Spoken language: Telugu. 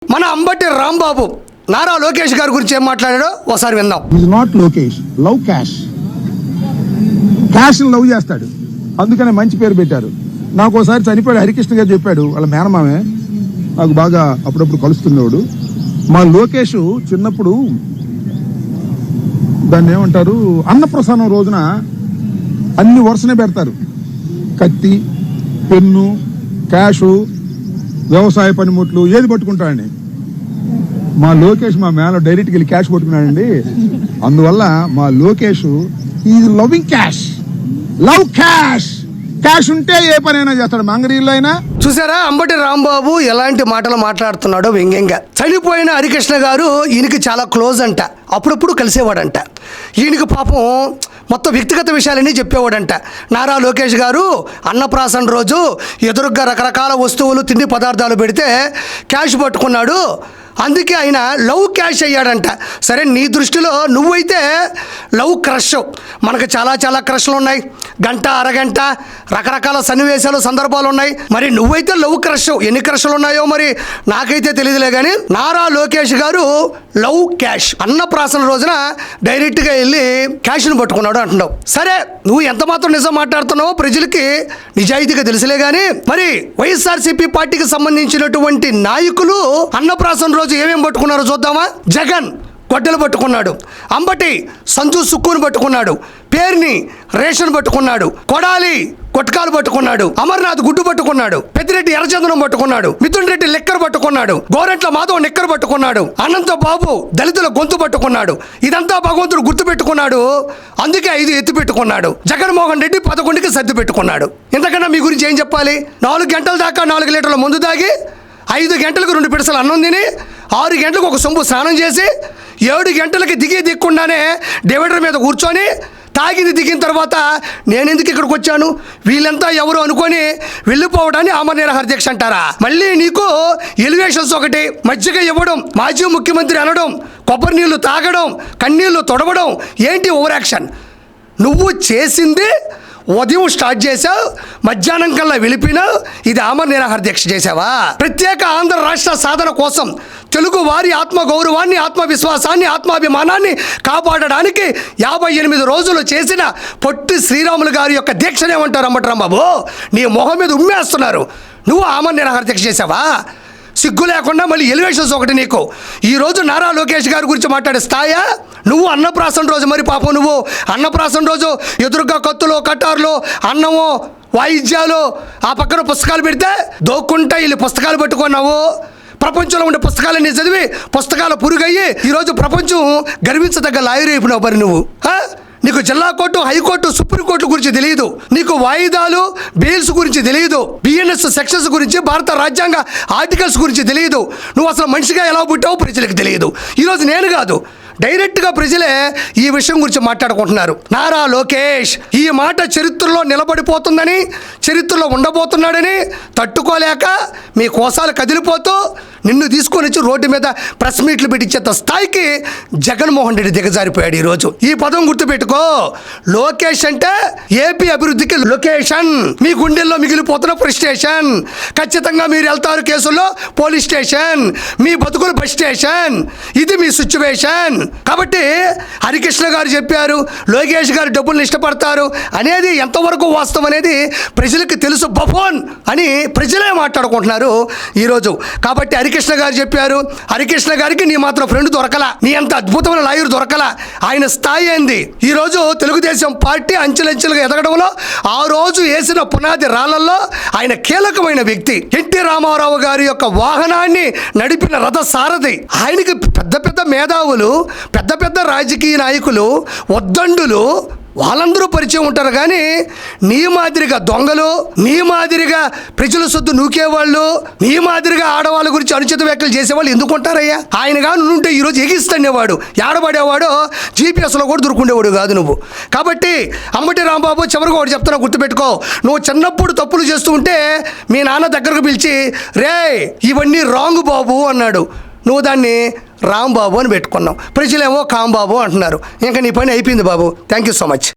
మన అంబటి రాంబాబు నారా లోకేష్ గారి గురించి ఏం మాట్లాడాడో ఒకసారి విందాం. Is not Lokesh, love cash. Cash love చేస్తాడు, అందుకనే మంచి పేరు పెట్టారు. నాకు ఒకసారి చనిపోయాడు హరికృష్ణ గారు చెప్పాడు, వాళ్ళ మేనమామే నాకు బాగా అప్పుడప్పుడు కలుస్తుండేవాడు. మా లోకేష్ చిన్నప్పుడు దాన్ని ఏమంటారు, అన్నప్రసాదం రోజున అన్ని వరుసనే పెడతారు. కత్తి, పెన్ను, క్యాషు, వ్యవసాయ పనిముట్లు ఏది పట్టుకుంటాడండి. మా లోకేష్ మా మేలో డైరెక్ట్కి వెళ్ళి క్యాష్ పట్టుకున్నాడండి. అందువల్ల మా Lokesh is loving cash, love cash. Cash ఉంటే ఏ పనైనా చేస్తాడు, మంగరీలో అయినా. చూసారా అంబటి రాంబాబు ఎలాంటి మాటలు మాట్లాడుతున్నాడో వ్యంగ్యంగా. చనిపోయిన హరికృష్ణ గారు ఈయనకి చాలా క్లోజ్ అంట, అప్పుడప్పుడు కలిసేవాడంట. ఈయనకి పాపం మొత్తం వ్యక్తిగత విషయాలన్నీ చెప్పేవాడంట. నారా లోకేష్ గారు అన్నప్రాసన రోజు ఎదురుగ్గా రకరకాల వస్తువులు తిండి పదార్థాలు పెడితే క్యాష్ పట్టుకున్నాడు, అందుకే ఆయన లవ్ క్యాష్ అయ్యాడంట. సరే, నీ దృష్టిలో నువ్వైతే లవ్ క్రష్, మనకు చాలా చాలా క్రష్లు ఉన్నాయి, గంట అరగంట రకరకాల సన్నివేశాలు సందర్భాలు ఉన్నాయి. మరి నువ్వైతే లవ్ క్రష్, ఎన్ని క్రష్లు ఉన్నాయో మరి నాకైతే తెలియదులే. కానీ నారా లోకేష్ గారు లవ్ క్యాష్, అన్నప్రాసన రోజున డైరెక్ట్గా వెళ్ళి క్యాష్ను పట్టుకున్నాడు అంటున్నావు. సరే, నువ్వు ఎంత మాత్రం నిజం మాట్లాడుతున్నావో ప్రజలకి నిజాయితీగా తెలుసులే. కానీ మరి వైఎస్ఆర్సీపీ పార్టీకి సంబంధించినటువంటి నాయకులు అన్నప్రాసన రోజు ఏమేమి పట్టుకున్నారో చూద్దామా. జగన్ గొడ్డలు పట్టుకున్నాడు, అంబటి సంజు సుక్కును పట్టుకున్నాడు, పేరుని రేషన్ పట్టుకున్నాడు, కొడాలి కొట్కాలు పట్టుకున్నాడు, అమర్నాథ్ గుడ్డు పట్టుకున్నాడు, పెద్దిరెడ్డి ఎర్రచందనం పట్టుకున్నాడు, మిథున్ రెడ్డి లెక్కర్ పట్టుకున్నాడు, గోరెంట్ల మాధవ్ నిక్కర్ పట్టుకున్నాడు, అనంత బాబు దళితుల గొంతు పట్టుకున్నాడు. ఇదంతా భగవంతుడు గుర్తు పెట్టుకున్నాడు, అందుకే 5 ఎత్తి పెట్టుకున్నాడు. జగన్మోహన్ రెడ్డి 11కి సర్ది పెట్టుకున్నాడు. ఇంతకన్నా మీ గురించి ఏం చెప్పాలి? 4 గంటల దాకా 4 లీటర్ల మందు తాగి 5 గంటలకు 2 పిడసలు అన్నం తిని 6 గంటలకు ఒక సొంబు స్నానం చేసి 7 గంటలకి దిక్కుండానే డివైడర్ మీద కూర్చొని తాగింది దిగిన తర్వాత నేను ఎందుకు ఇక్కడికి వచ్చాను, వీళ్ళంతా ఎవరు అనుకొని వెళ్ళిపోవడాన్ని ఆమరణ దీక్ష అంటారా? మళ్ళీ నీకు ఎలివేషన్స్ ఒకటి, మజ్జిగ ఇవ్వడం, మాజీ ముఖ్యమంత్రి అనడం, కొబ్బరి నీళ్లు తాగడం, కన్నీళ్లు తొడవడం, ఏంటి ఓవర్ యాక్షన్? నువ్వు చేసింది ఉదయం స్టార్ట్ చేసావు, మధ్యాహ్నం కల్లా వెళ్ళిపోయినావు. ఇది ఆమరణ నిరాహార దీక్ష చేసావా? ప్రత్యేక ఆంధ్ర రాష్ట్ర సాధన కోసం తెలుగు వారి ఆత్మగౌరవాన్ని, ఆత్మవిశ్వాసాన్ని, ఆత్మాభిమానాన్ని కాపాడడానికి 58 రోజులు చేసిన పొట్టి శ్రీరాములు గారి యొక్క దీక్షనేమంటారు అంబటి రాంబాబు? నీ మొహం మీద ఉమ్మేస్తున్నారు. నువ్వు ఆమరణ నిరాహార దీక్ష చేసావా? సిగ్గు లేకుండా మళ్ళీ ఎలివేషన్స్ ఒకటి నీకు. ఈరోజు నారా లోకేష్ గారి గురించి మాట్లాడే స్థాయా? నువ్వు అన్నప్రాసన రోజు, మరి పాపం నువ్వు అన్నప్రాసన రోజు ఎదురుగా కత్తులు, కట్టారులు, అన్నము, వాయిద్యాలు, ఆ పక్కన పుస్తకాలు పెడితే దోక్కుంటా వీళ్ళు పుస్తకాలు పట్టుకున్నావు. ప్రపంచంలో ఉండే పుస్తకాలన్నీ చదివి పుస్తకాల పురుగయ్యి ఈరోజు ప్రపంచం గర్వించదగ్గ లాయర్ అయిపోయినావు. మరి నువ్వు నీకు జిల్లా కోర్టు, హైకోర్టు, సుప్రీంకోర్టు గురించి తెలియదు, నీకు వాయిదాలు, బెయిల్స్ గురించి తెలియదు, బిఎన్ఎస్ సెక్షన్స్ గురించి, భారత రాజ్యాంగ ఆర్టికల్స్ గురించి తెలియదు. నువ్వు అసలు మనిషిగా ఎలా పుట్టావు ప్రజలకు తెలియదు. ఈరోజు నేను కాదు, డైరెక్ట్గా ప్రజలే ఈ విషయం గురించి మాట్లాడుకుంటున్నారు. నారా లోకేష్ ఈ మాట చరిత్రలో నిలబడిపోతుందని, చరిత్రలో ఉండబోతున్నాడని తట్టుకోలేక మీ కోసాలు కదిలిపోతూ నిన్ను తీసుకొని వచ్చి రోడ్డు మీద ప్రెస్ మీట్లు పెట్టించేంత స్థాయికి జగన్మోహన్ రెడ్డి దిగజారిపోయాడు. ఈరోజు ఈ పదం గుర్తుపెట్టుకో. లోకేష్ అంటే ఏపీ అభివృద్ధికి లొకేషన్, మీ గుండెల్లో మిగిలిపోతున్న ఫ్రస్ట్రేషన్. ఖచ్చితంగా మీరు వెళ్తారు కేసుల్లో పోలీస్ స్టేషన్, మీ బతుకులు బస్ స్టేషన్. ఇది మీ సిచ్యువేషన్. కాబట్టి హరికృష్ణ గారు చెప్పారు, లోకేష్ గారు డబ్బులను ఇష్టపడతారు అనేది ఎంతవరకు వాస్తవం అనేది ప్రజలకు తెలుసు. బఫోన్ అని ప్రజలే మాట్లాడుకుంటున్నారు ఈరోజు. కాబట్టి హరికృష్ణ గారు చెప్పారు, హరికృష్ణ గారికి నీ మాత్రం ఫ్రెండ్ దొరకలా, నీ అంత అద్భుతమైన లాయర్ దొరకలా. ఆయన స్థాయి ఏంది? ఈరోజు తెలుగుదేశం పార్టీ అంచెలంచెలుగా ఎదగడంలో ఆ రోజు వేసిన పునాది రాళ్లలో ఆయన కీలకమైన వ్యక్తి. ఎన్టీ రామారావు గారి యొక్క వాహనాన్ని నడిపిన రథ సారథి. ఆయనకి పెద్ద పెద్ద మేధావులు, పెద్ద పెద్ద రాజకీయ నాయకులు, ఉద్దండులు వాళ్ళందరూ పరిచయం ఉంటారు. కానీ నీ మాదిరిగా దొంగలు, నీ మాదిరిగా ప్రజల సొత్తు నూకేవాళ్ళు, నీ మాదిరిగా ఆడవాళ్ళ గురించి అనుచిత వ్యాఖ్యలు చేసేవాళ్ళు ఎందుకు ఉంటారయ్యా? ఆయన కానీ ఉంటే ఈరోజు ఎగిస్తనేవాడు, ఏడబడేవాడు, జీపీఎస్లో కూడా దొరుకుండేవాడు కాదు నువ్వు. కాబట్టి అంబటి రాంబాబు చివరికి ఒకటి చెప్తున్నా, గుర్తుపెట్టుకో. నువ్వు చిన్నప్పుడు తప్పులు చేస్తూ ఉంటే మీ నాన్న దగ్గరకు పిలిచి రే ఇవన్నీ రాంగ్ బాబు అన్నాడు. నువ్వు దాన్ని రాంబాబు అని పెట్టుకున్నావు. ప్రజలేమో కాంబాబు అంటున్నారు. ఇంకా నీ పని అయిపోయింది బాబు. Thank you so much.